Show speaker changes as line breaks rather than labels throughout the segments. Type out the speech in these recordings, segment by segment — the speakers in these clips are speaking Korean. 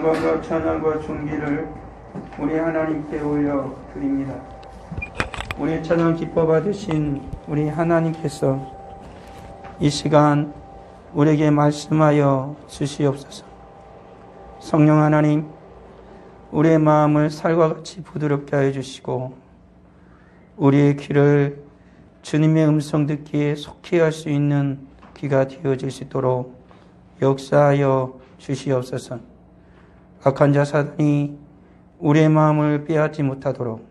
영광과 찬양과 존귀를 우리 하나님께 올려 드립니다. 우리 찬양 기뻐 받으신 우리 하나님께서 이 시간 우리에게 말씀하여 주시옵소서. 성령 하나님, 우리의 마음을 살과 같이 부드럽게 하여 주시고 우리의 귀를 주님의 음성 듣기에 속히 할 수 있는 귀가 되어질 수 있도록 역사하여 주시옵소서. 악한 자 사단이 우리의 마음을 빼앗지 못하도록,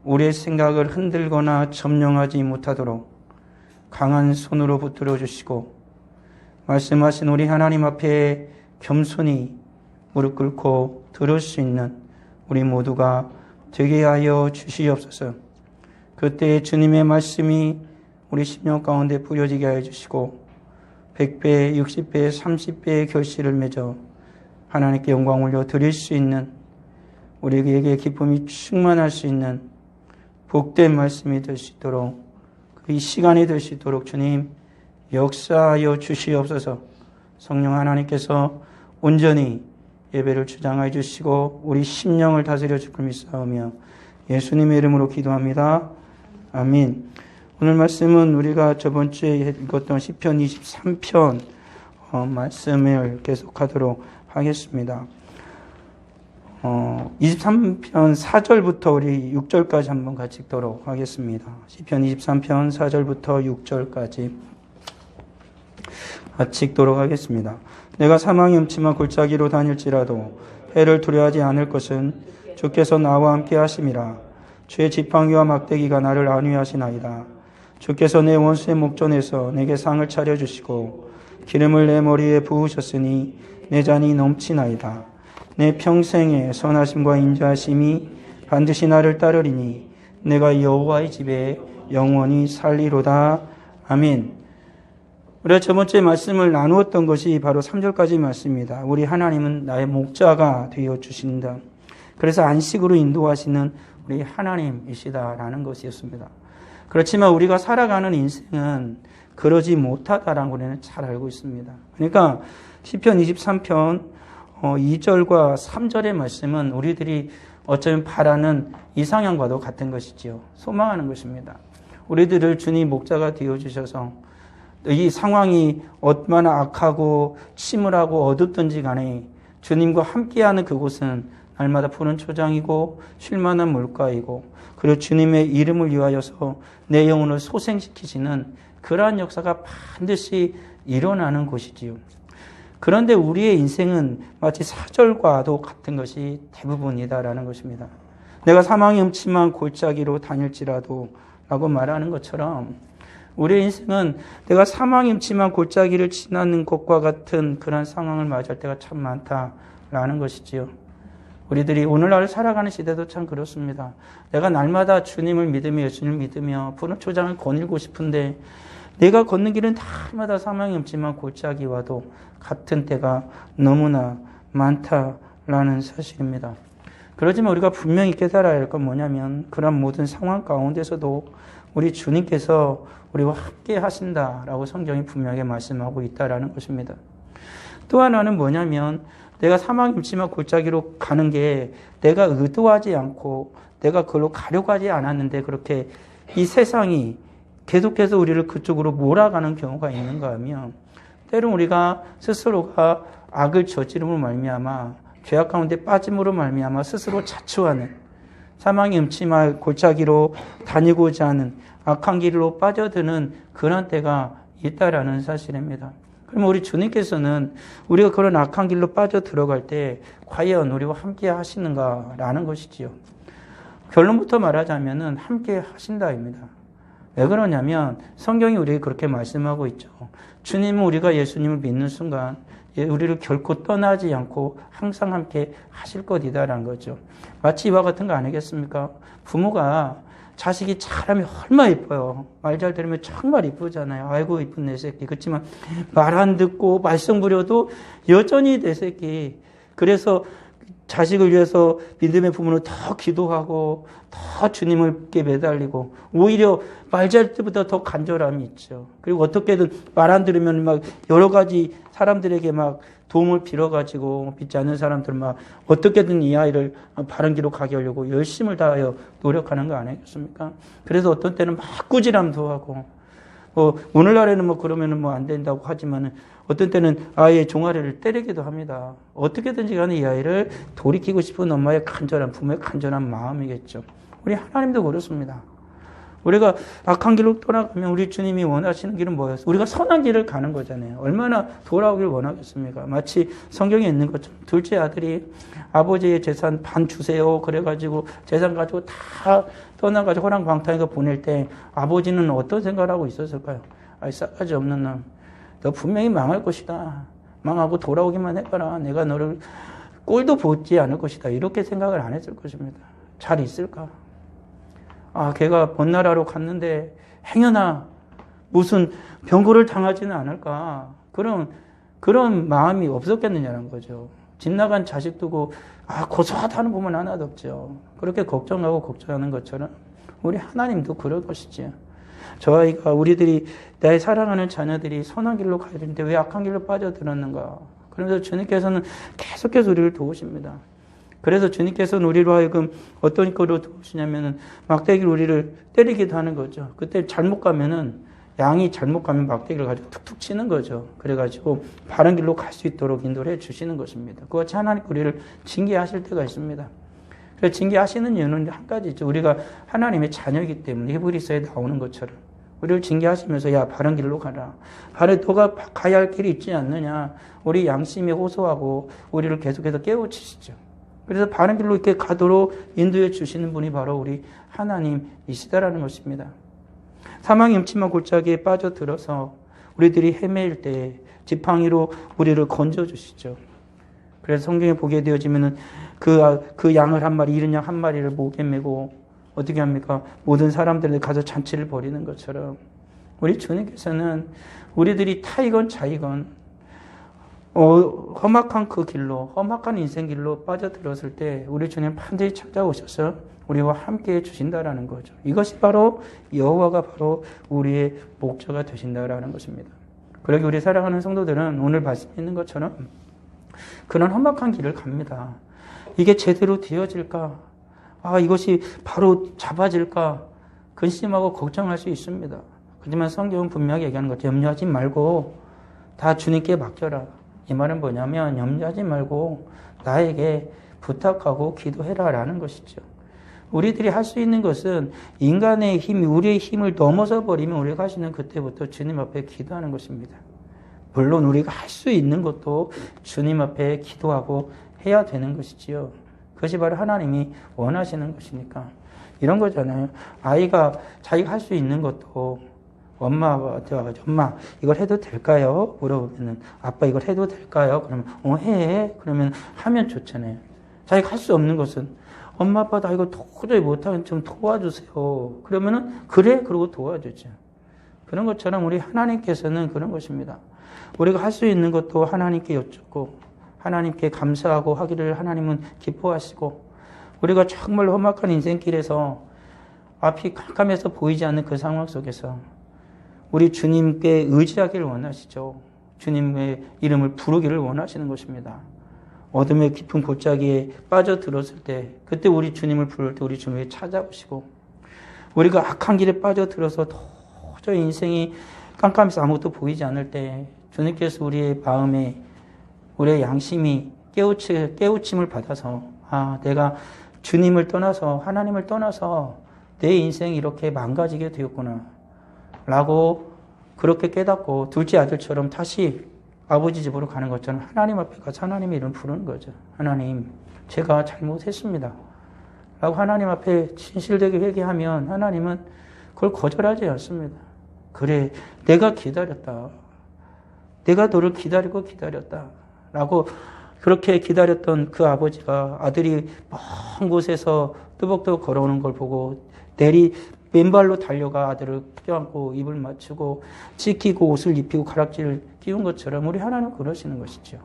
우리의 생각을 흔들거나 점령하지 못하도록 강한 손으로 붙들어 주시고, 말씀하신 우리 하나님 앞에 겸손히 무릎 꿇고 들을 수 있는 우리 모두가 되게 하여 주시옵소서. 그때 주님의 말씀이 우리 심령 가운데 뿌려지게 하여 주시고 100배, 60배, 30배의 결실을 맺어 하나님께 영광 올려 드릴 수 있는, 우리에게 기쁨이 충만할 수 있는 복된 말씀이 될 수 있도록, 이 시간이 될 수 있도록 주님 역사하여 주시옵소서. 성령 하나님께서 온전히 예배를 주장하여 주시고 우리 심령을 다스려 주길 믿사오며 예수님의 이름으로 기도합니다. 아멘. 오늘 말씀은 우리가 저번 주에 읽었던 시편 23편 말씀을 계속하도록 하겠습니다. 23편 4절부터 우리 6절까지 한번 같이 읽도록 하겠습니다. 시편 23편 4절부터 6절까지 같이 읽도록 하겠습니다. 내가 사망의 음침한 골짜기로 다닐지라도 해를 두려워하지 않을 것은 주께서 나와 함께 하심이라. 주의 지팡이와 막대기가 나를 안위하시나이다. 주께서 내 원수의 목전에서 내게 상을 차려주시고 기름을 내 머리에 부으셨으니 내 잔이 넘치나이다. 내 평생의 선하심과 인자하심이 반드시 나를 따르리니 내가 여호와의 집에 영원히 살리로다. 아멘. 우리가 저번주에 말씀을 나누었던 것이 바로 3절까지 말씀입니다. 우리 하나님은 나의 목자가 되어 주신다. 그래서 안식으로 인도하시는 우리 하나님이시다라는 것이었습니다. 그렇지만 우리가 살아가는 인생은 그러지 못하다라는 걸 우리는 잘 알고 있습니다. 그러니까 시편 23편 2절과 3절의 말씀은 우리들이 어쩌면 바라는 이상향과도 같은 것이지요. 소망하는 것입니다. 우리들을 주님 목자가 되어주셔서 이 상황이 얼마나 악하고 침울하고 어둡든지 간에 주님과 함께하는 그곳은 날마다 푸른 초장이고 쉴만한 물가이고, 그리고 주님의 이름을 위하여서 내 영혼을 소생시키시는 그러한 역사가 반드시 일어나는 곳이지요. 그런데 우리의 인생은 마치 4절과도 같은 것이 대부분이다라는 것입니다. 내가 사망의 음침한 골짜기로 다닐지라도 라고 말하는 것처럼 우리의 인생은 내가 사망의 음침한 골짜기를 지나는 것과 같은 그런 상황을 맞이할 때가 참 많다라는 것이지요. 우리들이 오늘날 살아가는 시대도 참 그렇습니다. 내가 날마다 주님을 믿으며 예수님을 믿으며 푸른 초장을 거닐고 싶은데 내가 걷는 길은 날마다 사망이 없지만 골짜기와도 같은 때가 너무나 많다라는 사실입니다. 그렇지만 우리가 분명히 깨달아야 할 건 뭐냐면 그런 모든 상황 가운데서도 우리 주님께서 우리와 함께 하신다라고 성경이 분명하게 말씀하고 있다라는 것입니다. 또 하나는 뭐냐면 내가 사망이 음침한 골짜기로 가는 게 내가 의도하지 않고 내가 그걸로 가려고 하지 않았는데 그렇게 이 세상이 계속해서 우리를 그쪽으로 몰아가는 경우가 있는가 하면, 때론 우리가 스스로가 악을 저지름으로 말미암아 죄악 가운데 빠짐으로 말미암아 스스로 자초하는, 사망이 음침한 골짜기로 다니고자 하는 악한 길로 빠져드는 그런 때가 있다라는 사실입니다. 그러면 우리 주님께서는 우리가 그런 악한 길로 빠져 들어갈 때 과연 우리와 함께 하시는가라는 것이지요. 결론부터 말하자면은 함께 하신다입니다. 왜 그러냐면 성경이 우리에게 그렇게 말씀하고 있죠. 주님은 우리가 예수님을 믿는 순간 우리를 결코 떠나지 않고 항상 함께 하실 것이다라는 거죠. 마치 이와 같은 거 아니겠습니까? 부모가 자식이 잘하면 얼마나 이뻐요. 말 잘 들으면 정말 이쁘잖아요. 아이고 이쁜 내 새끼. 그렇지만 말 안 듣고 말썽 부려도 여전히 내 새끼. 그래서 자식을 위해서 믿음의 부모는 더 기도하고 더 주님께 매달리고 오히려 말잘 때보다 더 간절함이 있죠. 그리고 어떻게든 말 안 들으면 막 여러 가지 사람들에게 막 도움을 빌어가지고 믿지 않는 사람들 막 어떻게든 이 아이를 바른 길로 가게 하려고 열심을 다하여 노력하는 거 아니겠습니까? 그래서 어떤 때는 막 꾸지람도 하고 오늘날에는 그러면은 안 된다고 하지만은 어떤 때는 아이의 종아리를 때리기도 합니다. 어떻게든지 간에 이 아이를 돌이키고 싶은 엄마의 간절한, 부모의 간절한 마음이겠죠. 우리 하나님도 그렇습니다. 우리가 악한 길로 떠나가면 우리 주님이 원하시는 길은 뭐였어요? 우리가 선한 길을 가는 거잖아요. 얼마나 돌아오길 원하겠습니까? 마치 성경에 있는 것처럼 둘째 아들이 아버지의 재산 반 주세요. 그래가지고 재산 가지고 다 떠나가지고 호랑방탕에서 보낼 때 아버지는 어떤 생각을 하고 있었을까요? 아이 싸가지 없는 놈. 너 분명히 망할 것이다. 망하고 돌아오기만 해봐라. 내가 너를 꼴도 보지 않을 것이다. 이렇게 생각을 안 했을 것입니다. 잘 있을까? 걔가 먼 나라로 갔는데 행여나 무슨 병고를 당하지는 않을까. 그런 마음이 없었겠느냐는 거죠. 집 나간 자식 두고 고소하다는 부분 하나도 없죠. 그렇게 걱정하고 걱정하는 것처럼 우리 하나님도 그럴 것이지요. 저 아이가 우리들이 내 사랑하는 자녀들이 선한 길로 가야 되는데 왜 악한 길로 빠져들었는가. 그러면서 주님께서는 계속해서 우리를 도우십니다. 그래서 주님께서는 우리로 하여금 어떤 거로 도우시냐면은 막대기로 우리를 때리기도 하는 거죠. 그때 잘못 가면은 양이 잘못 가면 막대기를 가지고 툭툭 치는 거죠. 그래가지고 바른 길로 갈 수 있도록 인도를 해 주시는 것입니다. 그것이 하나님 우리를 징계하실 때가 있습니다. 그래서 징계하시는 이유는 한 가지죠. 우리가 하나님의 자녀이기 때문에 히브리서에 나오는 것처럼 우리를 징계하시면서 야 바른 길로 가라. 너가 가야 할 길이 있지 않느냐. 우리 양심에 호소하고 우리를 계속해서 깨우치시죠. 그래서 바른 길로 이렇게 가도록 인도해 주시는 분이 바로 우리 하나님이시다라는 것입니다. 사망의 음침한 골짜기에 빠져들어서 우리들이 헤매일 때 지팡이로 우리를 건져주시죠. 그래서 성경에 보게 되어지면은 그 양을 한 마리, 잃은 양 한 마리를 목에 메고 어떻게 합니까? 모든 사람들이 가서 잔치를 벌이는 것처럼 우리 주님께서는 우리들이 타이건 자이건 험악한 그 길로, 험악한 인생 길로 빠져들었을 때 우리 주님 반드시 찾아오셔서 우리와 함께 해주신다라는 거죠. 이것이 바로 여호와가 바로 우리의 목자가 되신다라는 것입니다. 그러기 우리 사랑하는 성도들은 오늘 말씀에 있는 것처럼 그런 험악한 길을 갑니다. 이게 제대로 되어질까? 이것이 바로 잡아질까? 근심하고 걱정할 수 있습니다. 하지만 성경은 분명히 얘기하는 거죠. 염려하지 말고 다 주님께 맡겨라. 이 말은 뭐냐면 염려하지 말고 나에게 부탁하고 기도해라라는 것이죠. 우리들이 할 수 있는 것은 인간의 힘이 우리의 힘을 넘어서 버리면 우리가 할 수 있는 그때부터 주님 앞에 기도하는 것입니다. 물론 우리가 할 수 있는 것도 주님 앞에 기도하고 해야 되는 것이지요. 그것이 바로 하나님이 원하시는 것이니까. 이런 거잖아요. 아이가 자기가 할 수 있는 것도 엄마한테 와가지고 엄마 이걸 해도 될까요? 물어보면은 아빠 이걸 해도 될까요? 그러면 해. 그러면 하면 좋잖아요. 자기가 할 수 없는 것은 엄마 아빠 나 이거 도저히 못하면 좀 도와주세요. 그러면은 그래 그러고 도와주죠. 그런 것처럼 우리 하나님께서는 그런 것입니다. 우리가 할 수 있는 것도 하나님께 여쭙고 하나님께 감사하고 하기를 하나님은 기뻐하시고 우리가 정말 험악한 인생길에서 앞이 캄캄해서 보이지 않는 그 상황 속에서 우리 주님께 의지하기를 원하시죠. 주님의 이름을 부르기를 원하시는 것입니다. 어둠의 깊은 골짜기에 빠져들었을 때 그때 우리 주님을 부를 때 우리 주님을 찾아오시고 우리가 악한 길에 빠져들어서 도저히 인생이 깜깜해서 아무것도 보이지 않을 때 주님께서 우리의 마음에 우리의 양심이 깨우침을 받아서 내가 주님을 떠나서 하나님을 떠나서 내 인생이 이렇게 망가지게 되었구나 라고 그렇게 깨닫고 둘째 아들처럼 다시 아버지 집으로 가는 것처럼 하나님 앞에 가서 하나님의 이름을 부르는 거죠. 하나님 제가 잘못했습니다 라고 하나님 앞에 진실되게 회개하면 하나님은 그걸 거절하지 않습니다. 그래 내가 기다렸다. 내가 너를 기다리고 기다렸다 라고 그렇게 기다렸던 그 아버지가 아들이 먼 곳에서 뜨벅뜨벅 걸어오는 걸 보고 맨발로 달려가 아들을 껴안고 입을 맞추고 찢기고 옷을 입히고 가락지를 끼운 것처럼 우리 하나님은 그러시는 것이죠.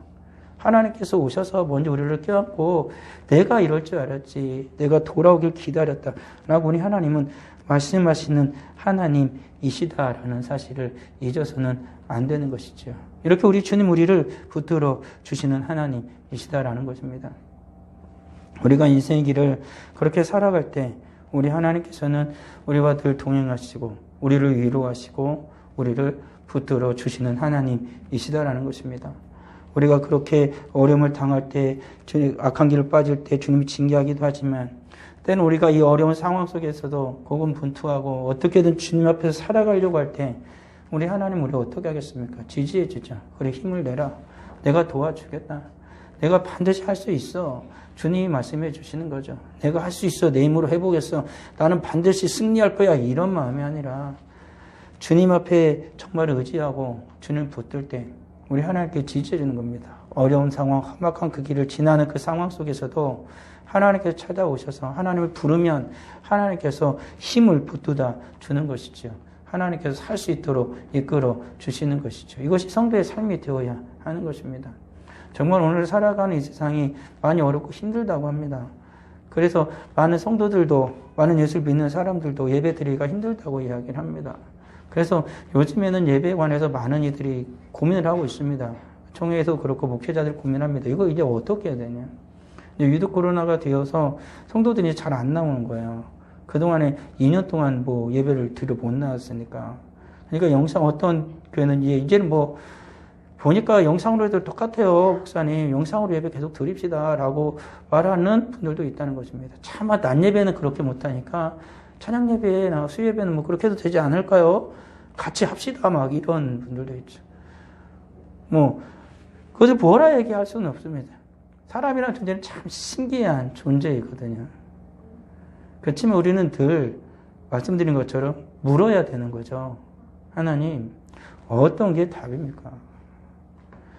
하나님께서 오셔서 먼저 우리를 껴안고 내가 이럴 줄 알았지. 내가 돌아오길 기다렸다. 라고 우리 하나님은 말씀하시는 하나님이시다라는 사실을 잊어서는 안 되는 것이죠. 이렇게 우리 주님 우리를 붙들어 주시는 하나님이시다라는 것입니다. 우리가 인생의 길을 그렇게 살아갈 때 우리 하나님께서는 우리와 늘 동행하시고 우리를 위로하시고 우리를 붙들어 주시는 하나님이시다라는 것입니다. 우리가 그렇게 어려움을 당할 때, 악한 길을 빠질 때 주님이 징계하기도 하지만 때는 우리가 이 어려운 상황 속에서도 고군분투하고 어떻게든 주님 앞에서 살아가려고 할 때 우리 하나님 우리 어떻게 하겠습니까? 지지해 주자. 그래 힘을 내라. 내가 도와주겠다. 내가 반드시 할 수 있어. 주님이 말씀해 주시는 거죠. 내가 할 수 있어. 내 힘으로 해보겠어. 나는 반드시 승리할 거야. 이런 마음이 아니라 주님 앞에 정말 의지하고 주님을 붙들 때 우리 하나님께 지지해 주는 겁니다. 어려운 상황, 험악한 그 길을 지나는 그 상황 속에서도 하나님께서 찾아오셔서 하나님을 부르면 하나님께서 힘을 붙들어 주는 것이죠. 하나님께서 살 수 있도록 이끌어 주시는 것이죠. 이것이 성도의 삶이 되어야 하는 것입니다. 정말 오늘 살아가는 이 세상이 많이 어렵고 힘들다고 합니다. 그래서 많은 성도들도, 많은 예수를 믿는 사람들도 예배 드리기가 힘들다고 이야기를 합니다. 그래서 요즘에는 예배에 관해서 많은 이들이 고민을 하고 있습니다. 총회에서 그렇고 목회자들 고민합니다. 이거 이제 어떻게 해야 되냐. 유독 코로나가 되어서 성도들이 잘 안 나오는 거예요. 그동안에 2년 동안 뭐 예배를 드려 못 나왔으니까. 그러니까 영상 어떤 교회는 이제는 뭐 보니까 영상으로 해도 똑같아요. 목사님 영상으로 예배 계속 드립시다 라고 말하는 분들도 있다는 것입니다. 차마 낮 예배는 그렇게 못하니까 찬양 예배나 수요 예배는 뭐 그렇게 해도 되지 않을까요? 같이 합시다 막 이런 분들도 있죠. 뭐 그것을 뭐라 얘기할 수는 없습니다. 사람이라는 존재는 참 신기한 존재이거든요. 그렇지만 우리는 늘 말씀드린 것처럼 물어야 되는 거죠. 하나님, 어떤 게 답입니까?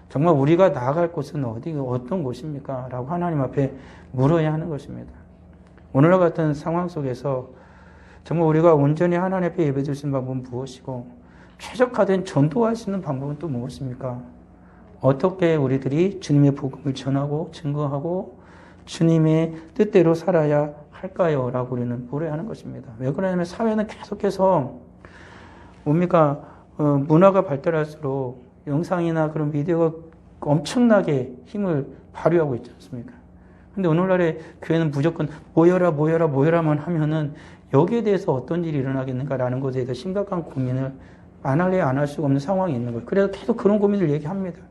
정말 우리가 나아갈 곳은 어떤 곳입니까? 라고 하나님 앞에 물어야 하는 것입니다. 오늘과 같은 상황 속에서 정말 우리가 온전히 하나님 앞에 예배드릴 수 있는 방법은 무엇이고 최적화된 전도할 수 있는 방법은 또 무엇입니까? 어떻게 우리들이 주님의 복음을 전하고 증거하고 주님의 뜻대로 살아야 할까요? 라고 우리는 물어야 하는 것입니다. 왜 그러냐면 사회는 계속해서 뭡니까? 문화가 발달할수록 영상이나 그런 미디어가 엄청나게 힘을 발휘하고 있지 않습니까? 근데 오늘날의 교회는 무조건 모여라만 하면은 여기에 대해서 어떤 일이 일어나겠는가라는 것에 대해서 심각한 고민을 안 할 수가 없는 상황이 있는 거예요. 그래서 계속 그런 고민을 얘기합니다.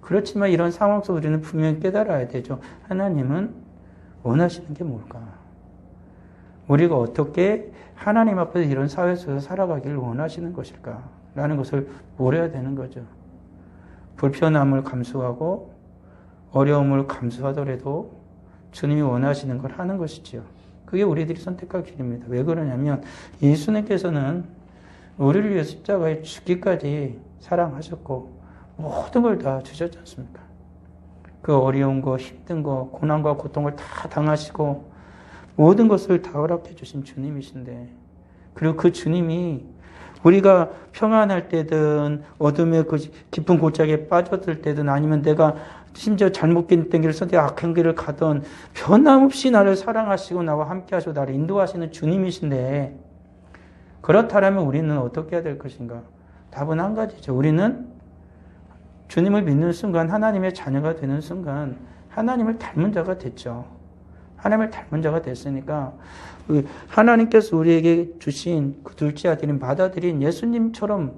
그렇지만 이런 상황 속에서 우리는 분명히 깨달아야 되죠. 하나님은 원하시는 게 뭘까? 우리가 어떻게 하나님 앞에서 이런 사회 속에서 살아가기를 원하시는 것일까? 라는 것을 물어야 되는 거죠. 불편함을 감수하고 어려움을 감수하더라도 주님이 원하시는 걸 하는 것이지요. 그게 우리들이 선택할 길입니다. 왜 그러냐면 예수님께서는 우리를 위해 십자가에 죽기까지 사랑하셨고 모든 걸 다 주셨지 않습니까? 그 어려운 거, 힘든 거, 고난과 고통을 다 당하시고 모든 것을 다 허락해 주신 주님이신데, 그리고 그 주님이 우리가 평안할 때든 어둠의 그 깊은 골짜기에 빠져들 때든 아니면 내가 심지어 잘못된 길을 선택 악한 길을 가던 변함없이 나를 사랑하시고 나와 함께 하시고 나를 인도하시는 주님이신데, 그렇다면 우리는 어떻게 해야 될 것인가? 답은 한 가지죠. 우리는 주님을 믿는 순간, 하나님의 자녀가 되는 순간 하나님을 닮은 자가 됐죠. 하나님을 닮은 자가 됐으니까 하나님께서 우리에게 주신 그 둘째 아들인 받아들인 예수님처럼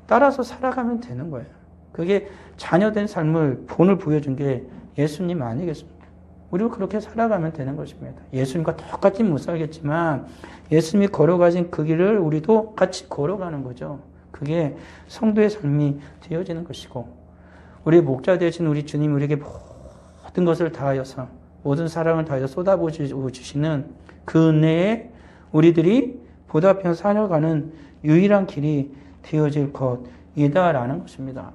따라서 살아가면 되는 거예요. 그게 자녀된 삶을 본을 보여준 게 예수님 아니겠습니까? 우리도 그렇게 살아가면 되는 것입니다. 예수님과 똑같이 못 살겠지만 예수님이 걸어가신 그 길을 우리도 같이 걸어가는 거죠. 그게 성도의 삶이 되어지는 것이고, 우리의 목자 되신 우리 주님이 우리에게 모든 것을 다하여서 모든 사랑을 다하여 쏟아부어 주시는 그 은혜에 우리들이 보답해 살아가는 유일한 길이 되어질 것이다라는 것입니다.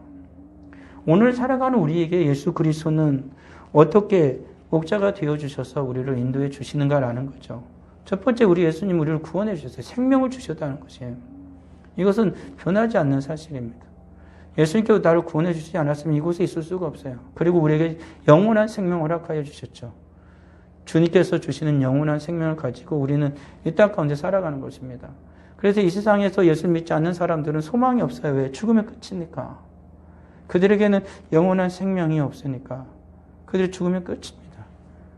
오늘 살아가는 우리에게 예수 그리스도는 어떻게 목자가 되어주셔서 우리를 인도해 주시는가라는 거죠. 첫 번째, 우리 예수님 우리를 구원해 주셨어요. 생명을 주셨다는 것이에요. 이것은 변하지 않는 사실입니다. 예수님께서 나를 구원해 주시지 않았으면 이곳에 있을 수가 없어요. 그리고 우리에게 영원한 생명을 허락하여 주셨죠. 주님께서 주시는 영원한 생명을 가지고 우리는 이 땅 가운데 살아가는 것입니다. 그래서 이 세상에서 예수 믿지 않는 사람들은 소망이 없어요. 왜? 죽으면 끝이니까. 그들에게는 영원한 생명이 없으니까. 그들이 죽으면 끝입니다.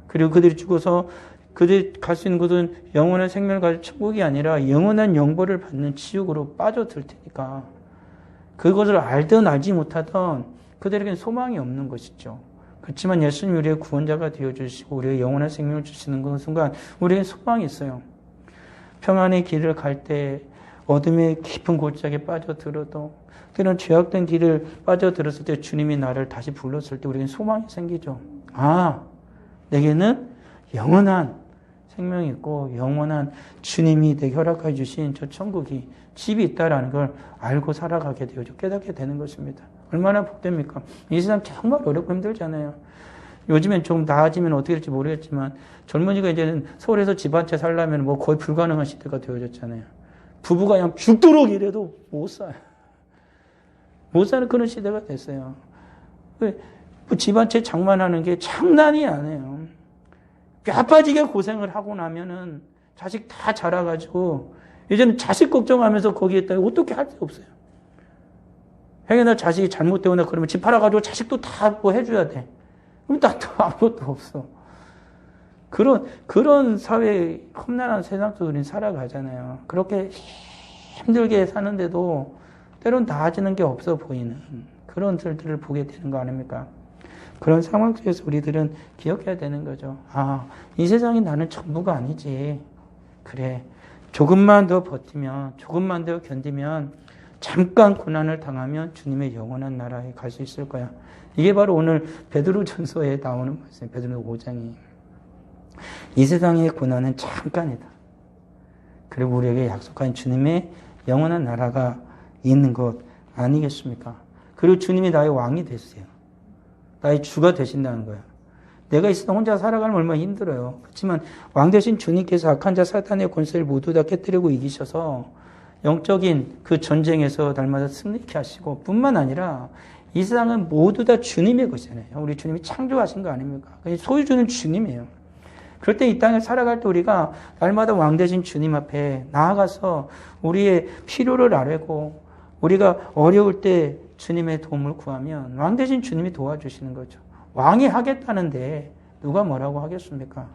그리고 그들이 죽어서 그들이 갈 수 있는 곳은 영원한 생명을 가진 천국이 아니라 영원한 영벌을 받는 지옥으로 빠져들 테니까. 그것을 알든 알지 못하든 그들에게는 소망이 없는 것이죠. 그렇지만 예수님이 우리의 구원자가 되어주시고 우리의 영원한 생명을 주시는 그 순간 우리에게 소망이 있어요. 평안의 길을 갈 때 어둠의 깊은 골짜기에 빠져들어도 때로는 죄악된 길을 빠져들었을 때 주님이 나를 다시 불렀을 때 우리에게 소망이 생기죠. 아, 내게는 영원한 생명이 있고 영원한 주님이 내게 허락해 주신 저 천국이 집이 있다라는 걸 알고 살아가게 되어죠. 깨닫게 되는 것입니다. 얼마나 복됩니까? 이 세상 정말 어렵고 힘들잖아요. 요즘엔 좀 나아지면 어떻게 될지 모르겠지만 젊은이가 이제는 서울에서 집 한 채 살려면 뭐 거의 불가능한 시대가 되어졌잖아요. 부부가 그냥 죽도록 일해도 못 살아요. 못 사는 그런 시대가 됐어요. 집 한 채 장만하는 게 장난이 아니에요. 뼈빠지게 고생을 하고 나면은 자식 다 자라가지고 이제는 자식 걱정하면서 거기에다 어떻게 할 수 없어요. 행여나 자식이 잘못되거나 그러면 집 팔아가지고 자식도 다 뭐 해줘야 돼. 그럼 또 아무것도 없어. 그런 사회, 험난한 세상 속에 우리는 살아가잖아요. 그렇게 힘들게 사는데도 때론 나아지는 게 없어 보이는 그런 들들을 보게 되는 거 아닙니까? 그런 상황 속에서 우리들은 기억해야 되는 거죠. 아, 이 세상이 나는 전부가 아니지. 그래. 조금만 더 버티면, 조금만 더 견디면, 잠깐 고난을 당하면 주님의 영원한 나라에 갈 수 있을 거야. 이게 바로 오늘 베드로전서에 나오는 말씀, 베드로 5장이. 이 세상의 고난은 잠깐이다. 그리고 우리에게 약속한 주님의 영원한 나라가 있는 것 아니겠습니까? 그리고 주님이 나의 왕이 됐어요. 나의 주가 되신다는 거야. 내가 이 세상 혼자 살아가면 얼마나 힘들어요. 그렇지만 왕 되신 주님께서 악한 자 사탄의 권세를 모두 다 깨뜨리고 이기셔서 영적인 그 전쟁에서 날마다 승리케 하시고 뿐만 아니라 이 세상은 모두 다 주님의 것이잖아요. 우리 주님이 창조하신 거 아닙니까? 소유주는 주님이에요. 그럴 때 이 땅을 살아갈 때 우리가 날마다 왕 되신 주님 앞에 나아가서 우리의 필요를 아뢰고 우리가 어려울 때 주님의 도움을 구하면 왕 되신 주님이 도와주시는 거죠. 왕이 하겠다는데 누가 뭐라고 하겠습니까?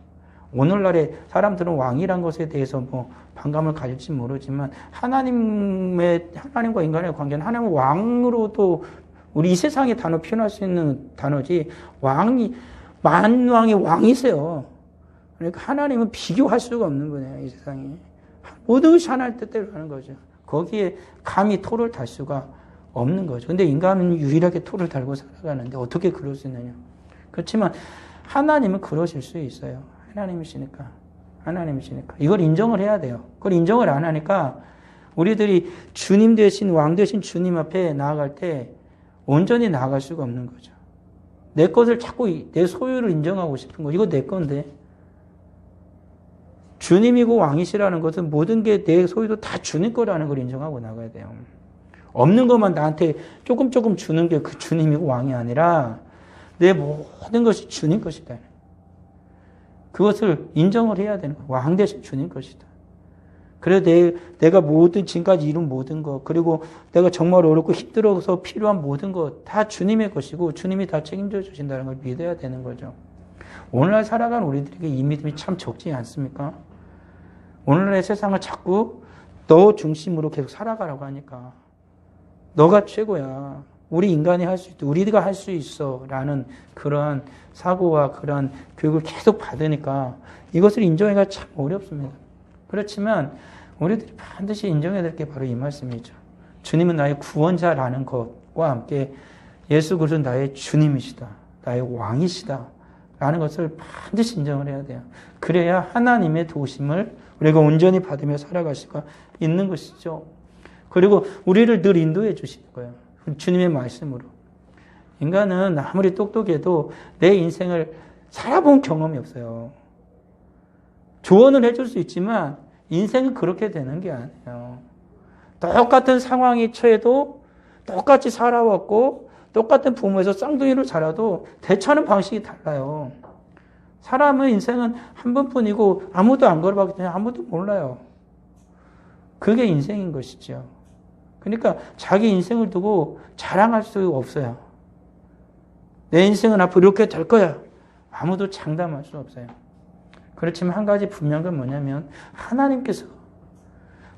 오늘날의 사람들은 왕이란 것에 대해서 뭐 반감을 가질지 모르지만 하나님과 인간의 관계는 하나님은 왕으로도 우리 이 세상의 단어 표현할 수 있는 단어지 만왕의 왕이세요. 그러니까 하나님은 비교할 수가 없는 거네요. 이 세상에. 모든 것이 하나님 뜻대로 하는 거죠. 거기에 감히 토를 달 수가 없는 거죠. 근데 인간은 유일하게 토를 달고 살아가는데 어떻게 그럴 수 있느냐. 그렇지만 하나님은 그러실 수 있어요. 하나님이시니까. 이걸 인정을 해야 돼요. 그걸 인정을 안 하니까 우리들이 주님 되신 왕 되신 주님 앞에 나아갈 때 온전히 나아갈 수가 없는 거죠. 내 것을 자꾸 내 소유를 인정하고 싶은 거. 이거 내 건데. 주님이고 왕이시라는 것은 모든 게 내 소유도 다 주님 거라는 걸 인정하고 나가야 돼요. 없는 것만 나한테 조금 주는 게 그 주님이고 왕이 아니라 내 모든 것이 주님 것이다. 그것을 인정을 해야 되는 거예요. 왕 대신 주님 것이다. 그래서 내가 지금까지 이룬 모든 것, 그리고 내가 정말 어렵고 힘들어서 필요한 모든 것 다 주님의 것이고 주님이 다 책임져 주신다는 걸 믿어야 되는 거죠. 오늘날 살아가는 우리들에게 이 믿음이 참 적지 않습니까? 오늘날의 세상을 자꾸 너 중심으로 계속 살아가라고 하니까 너가 최고야. 우리 인간이 할 수 있다. 우리가 할 수 있어. 라는 그런 사고와 그런 교육을 계속 받으니까 이것을 인정하기가 참 어렵습니다. 그렇지만 우리들이 반드시 인정해야 될 게 바로 이 말씀이죠. 주님은 나의 구원자라는 것과 함께 예수 그리스도는 나의 주님이시다. 나의 왕이시다. 라는 것을 반드시 인정을 해야 돼요. 그래야 하나님의 도우심을 우리가 온전히 받으며 살아갈 수가 있는 것이죠. 그리고 우리를 늘 인도해 주시는 거예요. 주님의 말씀으로. 인간은 아무리 똑똑해도 내 인생을 살아본 경험이 없어요. 조언을 해줄 수 있지만 인생은 그렇게 되는 게 아니에요. 똑같은 상황에 처해도 똑같이 살아왔고 똑같은 부모에서 쌍둥이로 자라도 대처하는 방식이 달라요. 사람의 인생은 한 번뿐이고 아무도 안 걸어봤기 때문에 아무도 몰라요. 그게 인생인 것이죠. 그러니까 자기 인생을 두고 자랑할 수 없어요. 내 인생은 앞으로 이렇게 될 거야. 아무도 장담할 수 없어요. 그렇지만 한 가지 분명한 건 뭐냐면 하나님께서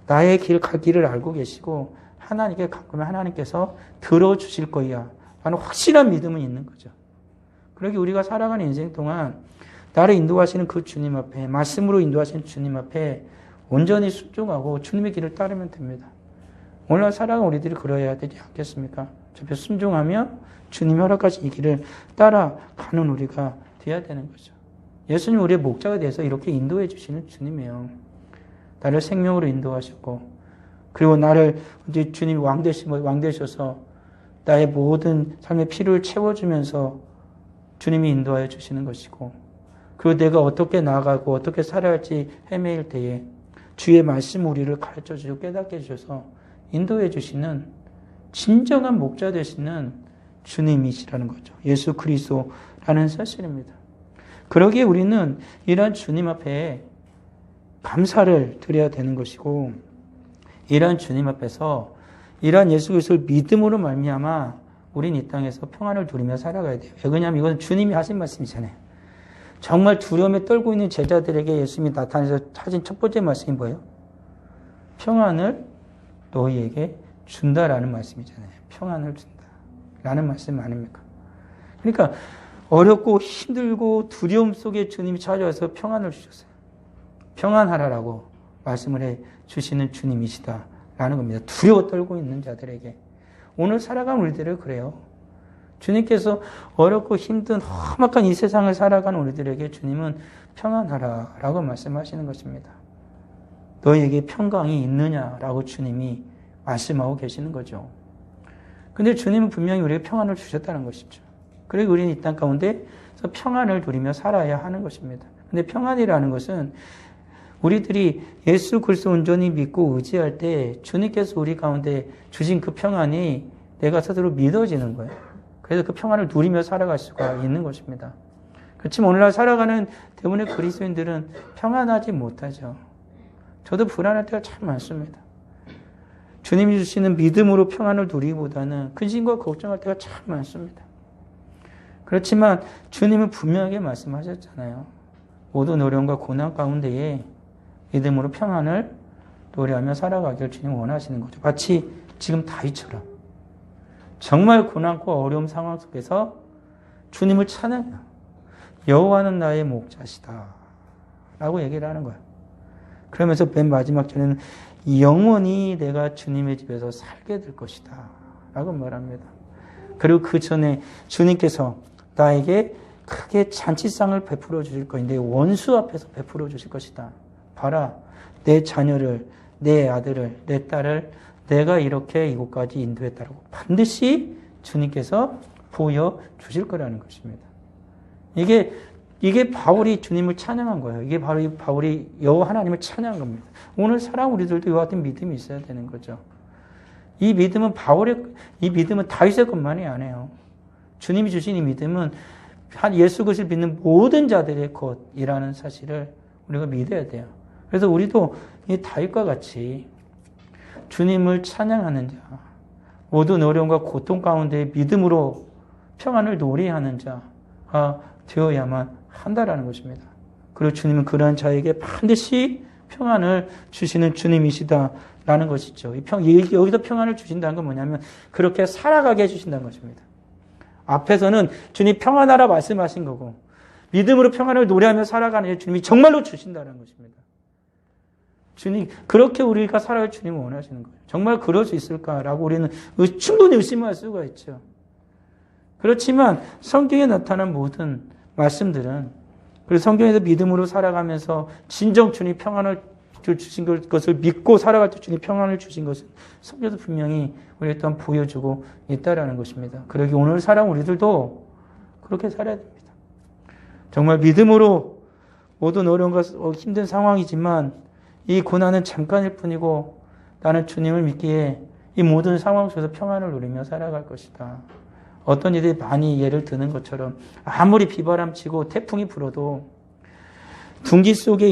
나의 갈 길을 알고 계시고 하나님께 가꾸면 하나님께서 들어주실 거야 라는 확실한 믿음은 있는 거죠. 그러기 우리가 살아가는 인생 동안 나를 인도하시는 그 주님 앞에, 말씀으로 인도하시는 주님 앞에 온전히 순종하고 주님의 길을 따르면 됩니다. 오늘 살아가는 우리들이 그러해야 되지 않겠습니까? 저 앞에 순종하며 주님이 허락하신 이 길을 따라가는 우리가 되어야 되는 거죠. 예수님 우리의 목자가 돼서 이렇게 인도해 주시는 주님이에요. 나를 생명으로 인도하셨고, 그리고 나를 이제 주님이 왕 되셔서 나의 모든 삶의 필요를 채워주면서 주님이 인도하여 주시는 것이고, 그리고 내가 어떻게 나아가고 어떻게 살아야 할지 헤매일 때에 주의 말씀 우리를 가르쳐 주시고 깨닫게 해주셔서 인도해 주시는 진정한 목자 되시는 주님이시라는 거죠. 예수 그리스도라는 사실입니다. 그러기에 우리는 이러한 주님 앞에 감사를 드려야 되는 것이고, 이러한 주님 앞에서 이러한 예수 그리스도를 믿음으로 말미암아 우린 이 땅에서 평안을 누리며 살아가야 돼요. 왜냐하면 이건 주님이 하신 말씀이잖아요. 정말 두려움에 떨고 있는 제자들에게 예수님이 나타나서 하신 첫 번째 말씀이 뭐예요? 평안을 너희에게 준다라는 말씀이잖아요. 평안을 준다라는 말씀 아닙니까? 그러니까 어렵고 힘들고 두려움 속에 주님이 찾아와서 평안을 주셨어요. 평안하라라고 말씀을 해 주시는 주님이시다라는 겁니다. 두려워 떨고 있는 자들에게. 오늘 살아가는 우리들을 그래요. 주님께서 어렵고 힘든 험악한 이 세상을 살아가는 우리들에게 주님은 평안하라라고 말씀하시는 것입니다. 너희에게 평강이 있느냐라고 주님이 말씀하고 계시는 거죠. 근데 주님은 분명히 우리에게 평안을 주셨다는 것이죠. 그리고 우리는 이 땅 가운데서 평안을 누리며 살아야 하는 것입니다. 근데 평안이라는 것은 우리들이 예수 그리스도 온전히 믿고 의지할 때 주님께서 우리 가운데 주신 그 평안이 내가 스스로 믿어지는 거예요. 그래서 그 평안을 누리며 살아갈 수가 있는 것입니다. 그렇지만 오늘날 살아가는 대부분의 그리스도인들은 평안하지 못하죠. 저도 불안할 때가 참 많습니다. 주님이 주시는 믿음으로 평안을 누리기보다는 근심과 걱정할 때가 참 많습니다. 그렇지만 주님은 분명하게 말씀하셨잖아요. 모든 어려움과 고난 가운데에 믿음으로 평안을 노래하며 살아가기를 주님 원하시는 거죠. 마치 지금 다윗처럼 정말 고난과 어려움 상황 속에서 주님을 찬양해요. 여호와는 나의 목자시다 라고 얘기를 하는 거예요. 그러면서 맨 마지막 절에는 영원히 내가 주님의 집에서 살게 될 것이다 라고 말합니다. 그리고 그 전에 주님께서 나에게 크게 잔치상을 베풀어 주실 것인데 원수 앞에서 베풀어 주실 것이다. 봐라, 내 자녀를, 내 아들을, 내 딸을 내가 이렇게 이곳까지 인도했다라고 반드시 주님께서 보여주실 거라는 것입니다. 이게 바울이 주님을 찬양한 거예요. 이게 바로 바울이 여호와 하나님을 찬양한 겁니다. 오늘 살아온 우리들도 이와 같은 믿음이 있어야 되는 거죠. 이 믿음은 다윗의 것만이 아니에요. 주님이 주신 이 믿음은 예수 그리스도를 믿는 모든 자들의 것이라는 사실을 우리가 믿어야 돼요. 그래서 우리도 이 다윗과 같이 주님을 찬양하는 자, 모든 어려움과 고통 가운데 믿음으로 평안을 노래하는 자가 되어야만 한다라는 것입니다. 그리고 주님은 그러한 자에게 반드시 평안을 주시는 주님이시다라는 것이죠. 여기서 평안을 주신다는 건 뭐냐면 그렇게 살아가게 해주신다는 것입니다. 앞에서는 주님 평안하라 말씀하신 거고 믿음으로 평안을 노래하며 살아가는 주님이 정말로 주신다는 것입니다. 주님, 그렇게 우리가 살아갈 주님을 원하시는 거예요. 정말 그럴 수 있을까라고 우리는 충분히 의심할 수가 있죠. 그렇지만 성경에 나타난 모든 말씀들은 그래서 성경에서 믿음으로 살아가면서 진정 주님 평안을 주신 것을 믿고 살아갈 때 주님 평안을 주신 것은 성경에서 분명히 우리에 또한 보여주고 있다라는 것입니다. 그러기 오늘 살아온 우리들도 그렇게 살아야 됩니다. 정말 믿음으로 모든 어려움과 힘든 상황이지만 이 고난은 잠깐일 뿐이고 나는 주님을 믿기에 이 모든 상황 속에서 평안을 누리며 살아갈 것이다. 어떤 이들이 많이 예를 드는 것처럼 아무리 비바람 치고 태풍이 불어도 둥지 속에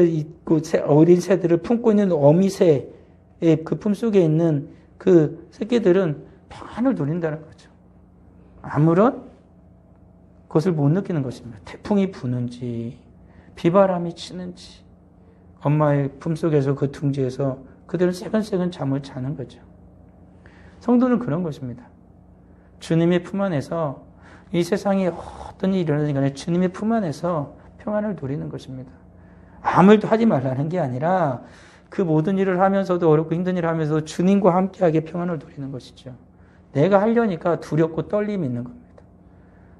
있고 어린 새들을 품고 있는 어미새의 그 품속에 있는 그 새끼들은 평안을 누린다는 거죠. 아무런 것을 못 느끼는 것입니다. 태풍이 부는지 비바람이 치는지 엄마의 품속에서 그 둥지에서 그들은 새근새근 잠을 자는 거죠. 성도는 그런 것입니다. 주님의 품 안에서 이 세상에 어떤 일이 일어나는 간에 주님의 품 안에서 평안을 누리는 것입니다. 아무 일도 하지 말라는 게 아니라 그 모든 일을 하면서도 어렵고 힘든 일을 하면서도 주님과 함께하게 평안을 누리는 것이죠. 내가 하려니까 두렵고 떨림이 있는 겁니다.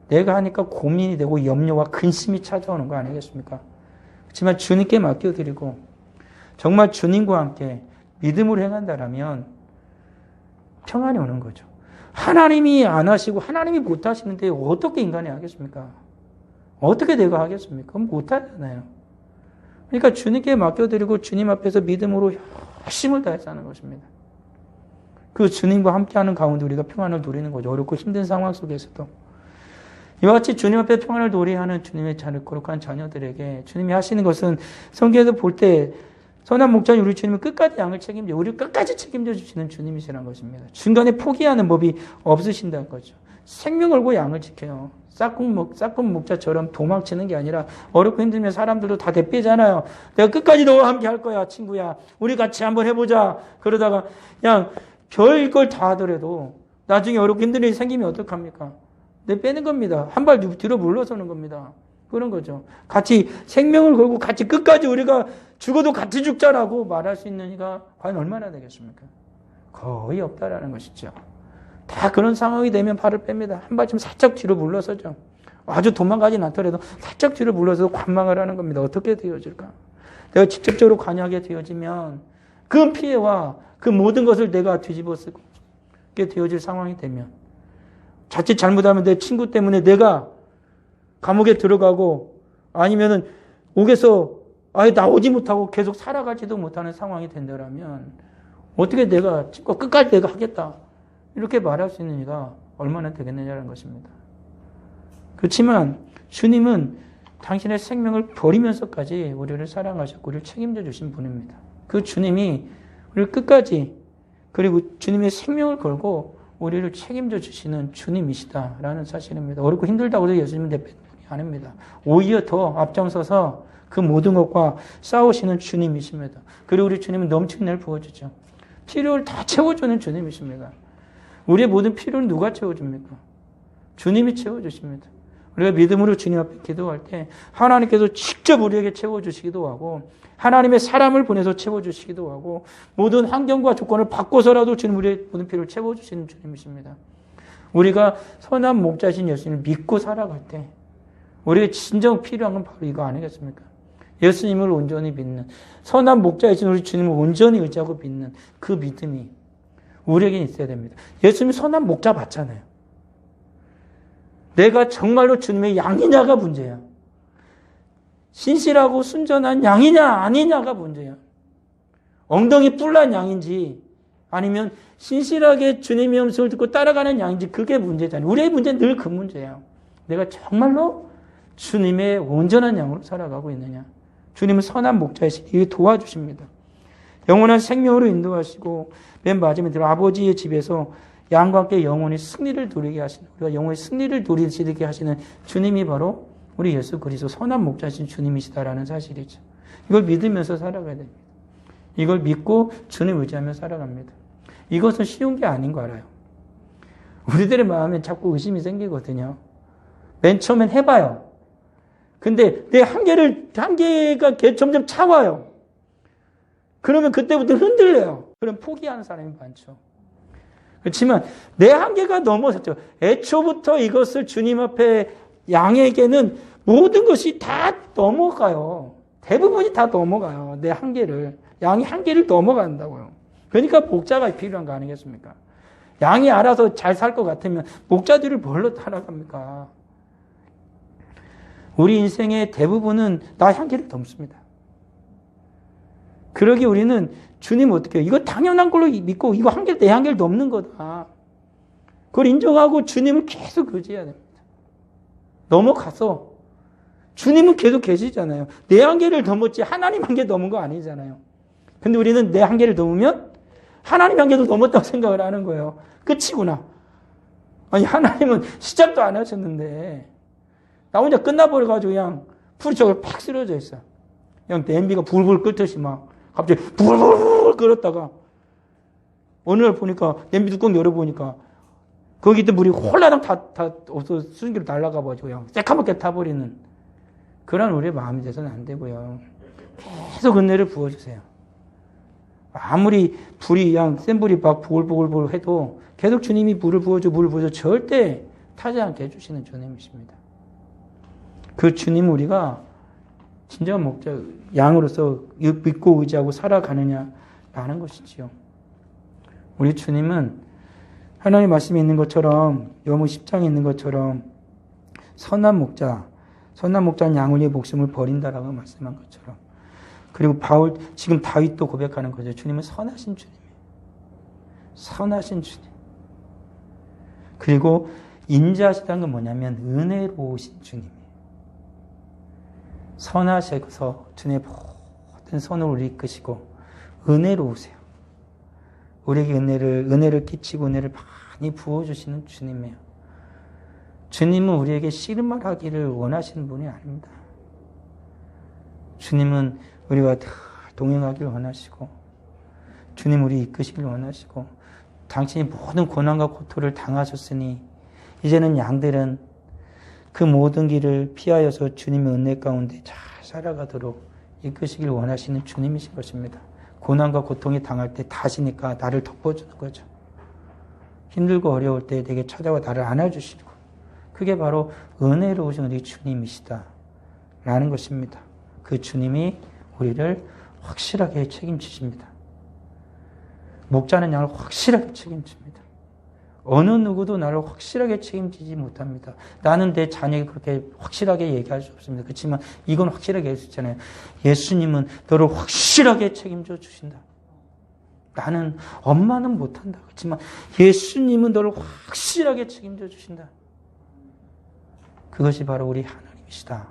내가 하니까 고민이 되고 염려와 근심이 찾아오는 거 아니겠습니까? 그렇지만 주님께 맡겨드리고 정말 주님과 함께 믿음으로 행한다라면 평안이 오는 거죠. 하나님이 안 하시고 하나님이 못 하시는데 어떻게 인간이 하겠습니까? 어떻게 내가 하겠습니까? 못 하잖아요. 그러니까 주님께 맡겨드리고 주님 앞에서 믿음으로 열심을 다해서 하는 것입니다. 그 주님과 함께하는 가운데 우리가 평안을 누리는 거죠. 어렵고 힘든 상황 속에서도. 이와 같이 주님 앞에 평안을 노래하는 주님의 거룩한 자녀들에게 주님이 하시는 것은 성경에서 볼 때 선한 목자인 우리 주님은 끝까지 양을 책임져 우리를 끝까지 책임져 주시는 주님이시라는 것입니다. 중간에 포기하는 법이 없으신다는 거죠. 생명 걸고 양을 지켜요. 싹군 목자처럼 도망치는 게 아니라 어렵고 힘들면 사람들도 다 대피잖아요. 내가 끝까지 너와 함께 할 거야, 친구야. 우리 같이 한번 해보자. 그러다가 그냥 별걸 다 하더라도 나중에 어렵고 힘든 일이 생기면 어떡합니까? 내 빼는 겁니다. 한 발 뒤로 물러서는 겁니다. 그런 거죠. 같이 생명을 걸고 같이 끝까지 우리가 죽어도 같이 죽자라고 말할 수 있는 이가 과연 얼마나 되겠습니까? 거의 없다라는 것이죠. 다 그런 상황이 되면 발을 뺍니다. 한 발쯤 살짝 뒤로 물러서죠. 아주 도망가진 않더라도 살짝 뒤로 물러서서 관망을 하는 겁니다. 어떻게 되어질까? 내가 직접적으로 관여하게 되어지면 그 피해와 그 모든 것을 내가 뒤집어 쓰게 되어질 상황이 되면 자칫 잘못하면 내 친구 때문에 내가 감옥에 들어가고 아니면은 옥에서 아예 나오지 못하고 계속 살아가지도 못하는 상황이 된다면 어떻게 내가 끝까지 내가 하겠다 이렇게 말할 수 있는 이가 얼마나 되겠느냐는 것입니다. 그렇지만 주님은 당신의 생명을 버리면서까지 우리를 사랑하셨고 우리를 책임져 주신 분입니다. 그 주님이 우리를 끝까지 그리고 주님의 생명을 걸고 우리를 책임져 주시는 주님이시다라는 사실입니다. 어렵고 힘들다고 해서 예수님은 내 분이 아닙니다. 오히려 더 앞장서서 그 모든 것과 싸우시는 주님이십니다. 그리고 우리 주님은 넘치는 날 부어주죠. 필요를 다 채워주는 주님이십니다. 우리의 모든 필요를 누가 채워줍니까? 주님이 채워주십니다. 우리가 믿음으로 주님 앞에 기도할 때 하나님께서 직접 우리에게 채워주시기도 하고 하나님의 사람을 보내서 채워주시기도 하고 모든 환경과 조건을 바꿔서라도 주님 우리의 모든 필요를 채워주시는 주님이십니다. 우리가 선한 목자신 예수님을 믿고 살아갈 때 우리에게 진정 필요한 건 바로 이거 아니겠습니까? 예수님을 온전히 믿는 선한 목자이신 우리 주님을 온전히 의지하고 믿는 그 믿음이 우리에게 있어야 됩니다. 예수님이 선한 목자 맞잖아요. 내가 정말로 주님의 양이냐가 문제야. 신실하고 순전한 양이냐 아니냐가 문제야. 엉덩이 뿔난 양인지 아니면 신실하게 주님의 음성을 듣고 따라가는 양인지 그게 문제잖아요. 우리의 문제는 늘 그 문제예요. 내가 정말로 주님의 온전한 양으로 살아가고 있느냐. 주님은 선한 목자이시니 이게 도와주십니다. 영원한 생명으로 인도하시고 맨 마지막에 들어 아버지의 집에서 양과 함께 영원히 승리를 누리게 하시는 우리가 영원히 승리를 누리게 하시는 주님이 바로 우리 예수 그리스도 선한 목자신 주님이시다라는 사실이죠. 이걸 믿으면서 살아가야 됩니다. 이걸 믿고 주님 의지하며 살아갑니다. 이것은 쉬운 게 아닌 거 알아요. 우리들의 마음에 자꾸 의심이 생기거든요. 맨 처음엔 해봐요. 근데 내 한계가 점점 차와요. 그러면 그때부터 흔들려요. 그럼 포기하는 사람이 많죠. 그렇지만 내 한계가 넘어섰죠. 애초부터 이것을 주님 앞에 양에게는 모든 것이 다 넘어가요. 대부분이 다 넘어가요. 내 한계를. 양이 한계를 넘어간다고요. 그러니까 목자가 필요한 거 아니겠습니까? 양이 알아서 잘 살 것 같으면 목자들을 뭘로 따라갑니까? 우리 인생의 대부분은 나 한계를 넘습니다. 그러기 우리는 주님 어떻게 해요? 이거 당연한 걸로 믿고 이거 내 한계를 넘는 거다. 그걸 인정하고 주님을 계속 의지해야 됩니다. 넘어가서 주님은 계속 계시잖아요. 내 한계를 넘었지 하나님 한계 넘은 거 아니잖아요. 근데 우리는 내 한계를 넘으면 하나님 한계도 넘었다고 생각을 하는 거예요. 끝이구나. 아니 하나님은 시작도 안 하셨는데 나 혼자 끝나버려가지고 그냥 풀이 저걸 팍 쓰러져 있어. 그냥 냄비가 불불 끓듯이 막 갑자기 불불 끓었다가 어느 날 보니까 냄비 뚜껑 열어보니까 거기 있던 물이 홀라당 다 없어 수증기로 날아가 버리고 그냥 새카맣게 타버리는 그런 우리의 마음이 돼서는 안 되고요. 계속 은혜를 부어주세요. 아무리 불이 그냥 센 불이 막 보글보글 해도 계속 주님이 물을 부어줘 절대 타지 않게 해주시는 주님이십니다. 그 주님 우리가 진정한 목자 양으로서 믿고 의지하고 살아가느냐라는 것이지요. 우리 주님은 하나님 말씀에 있는 것처럼 요한복음 10장에 있는 것처럼 선한 목자는 양을 위해 목숨을 버린다라고 말씀한 것처럼 그리고 지금 다윗도 고백하는 거죠. 주님은 선하신 주님이에요. 선하신 주님. 그리고 인자하시다는 건 뭐냐면 은혜로우신 주님이에요. 선하셔서 주님의 모든 선을 우리 이끄시고 은혜로우세요. 우리에게 은혜를 끼치고 은혜를 많이 부어주시는 주님이에요. 주님은 우리에게 씨름을 하기를 원하시는 분이 아닙니다. 주님은 우리가 다 동행하기를 원하시고 주님 우리 이끄시길 원하시고 당신이 모든 고난과 고통을 당하셨으니 이제는 양들은 그 모든 길을 피하여서 주님의 은혜 가운데 잘 살아가도록 이끄시길 원하시는 주님이신 것입니다. 고난과 고통이 당할 때 다시니까 나를 덮어주는 거죠. 힘들고 어려울 때 내게 찾아와 나를 안아주시고 그게 바로 은혜로우신 우리 주님이시다 라는 것입니다. 그 주님이 우리를 확실하게 책임지십니다. 목자는 양을 확실하게 책임집니다. 어느 누구도 나를 확실하게 책임지지 못합니다. 나는 내 자녀에게 그렇게 확실하게 얘기할 수 없습니다. 그렇지만 이건 확실하게 할 수 있잖아요. 예수님은 너를 확실하게 책임져 주신다. 나는 엄마는 못한다. 그렇지만 예수님은 너를 확실하게 책임져 주신다. 그것이 바로 우리 하나님이시다.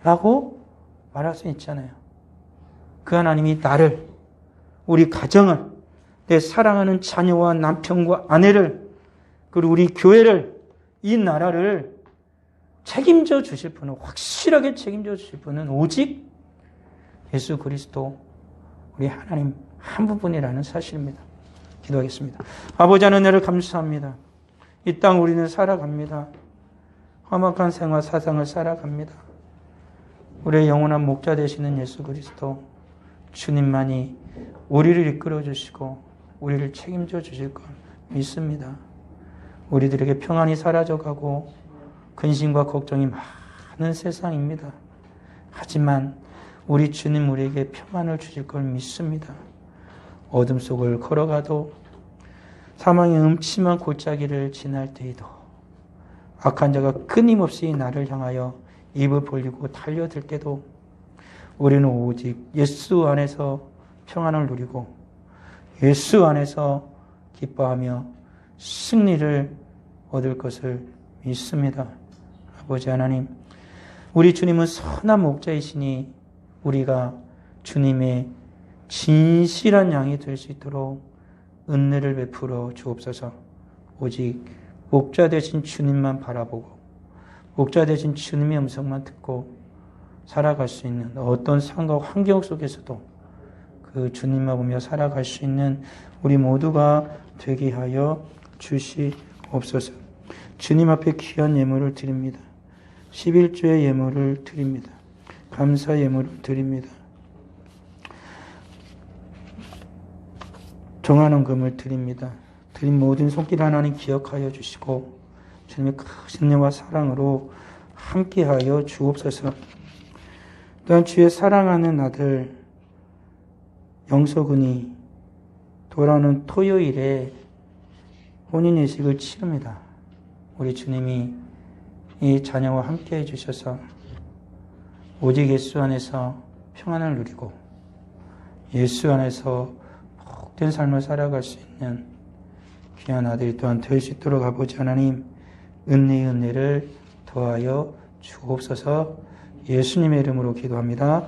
라고 말할 수 있잖아요. 그 하나님이 나를, 우리 가정을, 내 사랑하는 자녀와 남편과 아내를, 그리고 우리 교회를, 이 나라를 책임져 주실 분은, 확실하게 책임져 주실 분은 오직 예수 그리스도, 우리 하나님 한 분뿐이라는 사실입니다. 기도하겠습니다. 아버지 하나님을 감사합니다. 이 땅 우리는 살아갑니다. 험악한 생활 사상을 살아갑니다. 우리의 영원한 목자 되시는 예수 그리스도, 주님만이 우리를 이끌어 주시고 우리를 책임져 주실 걸 믿습니다. 우리들에게 평안이 사라져가고 근심과 걱정이 많은 세상입니다. 하지만 우리 주님 우리에게 평안을 주실 걸 믿습니다. 어둠 속을 걸어가도 사망의 음침한 골짜기를 지날 때에도 악한 자가 끊임없이 나를 향하여 입을 벌리고 달려들 때도 우리는 오직 예수 안에서 평안을 누리고 예수 안에서 기뻐하며 승리를 얻을 것을 믿습니다. 아버지 하나님, 우리 주님은 선한 목자이시니 우리가 주님의 진실한 양이 될 수 있도록 은혜를 베풀어 주옵소서. 오직 목자 되신 주님만 바라보고 목자 되신 주님의 음성만 듣고 살아갈 수 있는 어떤 상황과 환경 속에서도 그 주님만 보며 살아갈 수 있는 우리 모두가 되게 하여 주시옵소서. 주님 앞에 귀한 예물을 드립니다. 11조의 예물을 드립니다. 감사 예물을 드립니다. 정한 금을 드립니다. 드린 모든 손길 하나님 기억하여 주시고 주님의 크신 은혜와 사랑으로 함께하여 주옵소서. 또한 주의 사랑하는 아들 영서군이 돌아오는 토요일에 혼인예식을 치릅니다. 우리 주님이 이 자녀와 함께해 주셔서 오직 예수 안에서 평안을 누리고 예수 안에서 복된 삶을 살아갈 수 있는 귀한 아들이 또한 될 수 있도록 아버지 하나님 은혜를 더하여 주옵소서. 예수님의 이름으로 기도합니다.